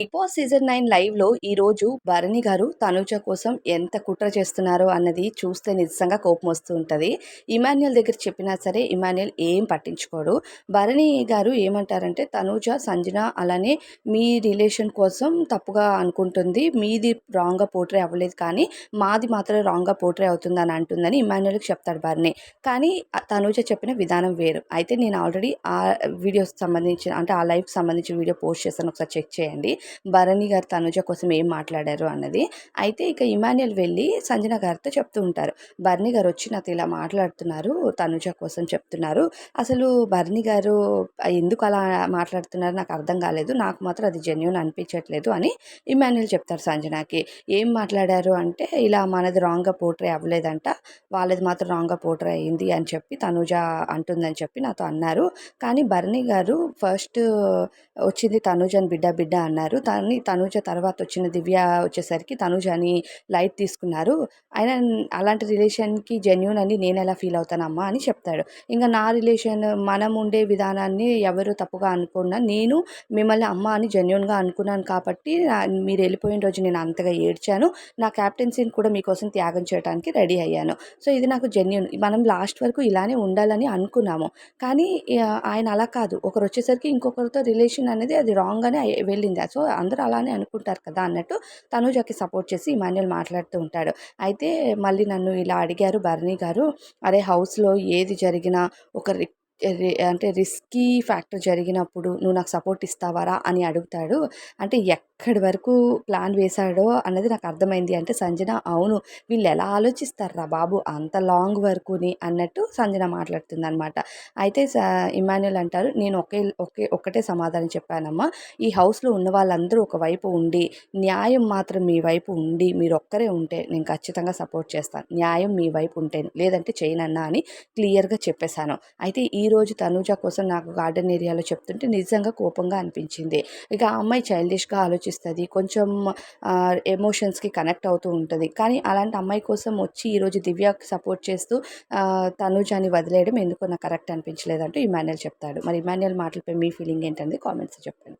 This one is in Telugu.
బిగ్ బాస్ సీజన్ 9 లైవ్‌లో ఈరోజు భరణి గారు తనూజ కోసం ఎంత కుట్ర చేస్తున్నారో అన్నది చూస్తే నిజంగా కోపమొస్తూ ఉంటది. ఇమాన్యుయల్ దగ్గర చెప్పినా సరే ఇమాన్యుయల్ ఏం పట్టించుకోడు. భరణి గారు ఏమంటారంటే తనూజ, సంజన అలానే మీ రిలేషన్ కోసం తప్పుగా అనుకుంటుంది. మీది రాంగ్‌గా పోర్ట్రే అవ్వలేదు కానీ మాది మాత్రం రాంగ్‌గా పోర్ట్రే అవుతుందని అంటుందని ఇమాన్యుయల్‌కి చెప్తాడు భరణి. కానీ తనూజ చెప్పిన విధానం వేరు. అయితే నేను ఆల్రెడీ ఆ వీడియోస్‌కి సంబంధించిన అంటే ఆ లైవ్‌కి సంబంధించిన వీడియో పోస్ట్ చేశాను. ఒకసారి చెక్ చేయండి. భరణి గారు తనుజ కోసం ఏం మాట్లాడారు అన్నది. అయితే ఇక ఇమాన్యుయల్ వెళ్ళి సంజన గారితో చెప్తూ ఉంటారు. భరణి గారు వచ్చి నాతో ఇలా మాట్లాడుతున్నారు. తనుజ కోసం చెప్తున్నారు. అసలు భరణి గారు ఎందుకు అలా మాట్లాడుతున్నారు నాకు అర్థం కాలేదు. నాకు మాత్రం అది జెన్యూన్ అనిపించట్లేదు అని ఇమాన్యుయల్ చెప్తారు సంజనకి. ఏం మాట్లాడారు అంటే ఇలా మనది రాంగ్‌గా పోర్ట్రే అవ్వలేదంట. వాళ్ళది మాత్రం రాంగ్‌గా పోర్ట్రే అయింది అని చెప్పి తనుజ అంటుందని చెప్పి నాతో అన్నారు. కానీ భరణి గారు ఫస్ట్ వచ్చింది తనూజని బిడ్డ బిడ్డ అన్నారు. కానీ తనూజ తర్వాత వచ్చిన దివ్య వచ్చేసరికి తనూజని లైట్ తీసుకున్నారు. అయినా అలాంటి రిలేషన్‌కి జెన్యూన్ అని నేనెలా ఫీల్ అవుతానమ్మా అని చెప్తాడు. ఇంక నా రిలేషన్ మనం ఉండే విధానాన్ని ఎవరు తప్పుగా అనుకున్నా నేను మిమ్మల్ని అమ్మ అని జెన్యూన్‌గా అనుకున్నాను కాబట్టి మీరు వెళ్ళిపోయిన రోజు నేను అంతగా ఏడ్చాను. నా క్యాప్టెన్సీని కూడా మీకోసం త్యాగం చేయడానికి రెడీ అయ్యాను. సో, ఇది నాకు జెన్యూన్. మనం లాస్ట్ వరకు ఇలానే ఉండాలని అనుకున్నాము. కానీ ఆయన అలా కాదు. ఒకరొచ్చేసరికి ఇంకొకరితో రిలేషన్ అనేది అది రాంగ్‌గానే వెళ్ళింది. సో, అందరూ అలానే అనుకుంటారు కదా! అన్నట్టు తనూజకి సపోర్ట్ చేసి ఇమాన్యుయల్ మాట్లాడుతూ ఉంటాడు. అయితే మళ్ళీ నన్ను ఇలా అడిగారు భరణి గారు, "అరే! హౌస్‌లో ఏది జరిగినా ఒక అంటే రిస్కీ ఫ్యాక్టర్ జరిగినప్పుడు నువ్వు నాకు సపోర్ట్ ఇస్తావారా?" అని అడుగుతాడు. అంటే ఎక్కడి వరకు ప్లాన్ వేశాడో అన్నది నాకు అర్థమైంది. అంటే సంజన అవును వీళ్ళెలా ఆలోచిస్తార్రా బాబు అంత లాంగ్ వరకుని అన్నట్టు సంజన మాట్లాడుతుందనమాట. అయితే ఇమాన్యుయల్ అంటారు, "నేను ఒక్కటే సమాధానం చెప్పానమ్మా. ఈ హౌస్‌లో ఉన్న వాళ్ళందరూ ఒకవైపు ఉండి, న్యాయం మాత్రం మీ వైపు ఉండి, మీరొక్కరే ఉంటే నేను ఖచ్చితంగా సపోర్ట్ చేస్తాను. న్యాయం మీ వైపు ఉంటేనే, లేదంటే చేయనన్నా" అని క్లియర్‌గా చెప్పేశాను. అయితే ఈరోజు తనూజ కోసం నాకు గార్డెన్ ఏరియాలో చెప్తుంటే నిజంగా కోపంగా అనిపించింది. ఇక ఆ అమ్మాయి చైల్డిష్‌గా ఆలోచిస్తది. కొంచెం ఎమోషన్స్‌కి కనెక్ట్ అవుతూ ఉంటది. కానీ అలాంటి అమ్మాయి కోసం వచ్చి ఈరోజు దివ్యకి సపోర్ట్ చేస్తూ తనూజని వదిలేయడం ఎందుకో నాకు కరెక్ట్ అనిపించలేదంటూ ఇమాన్యుయల్ చెప్తాడు. మరి ఇమాన్యుయల్ మాటలపై మీ ఫీలింగ్ ఏంటనేది కామెంట్స్‌లో చెప్పండి.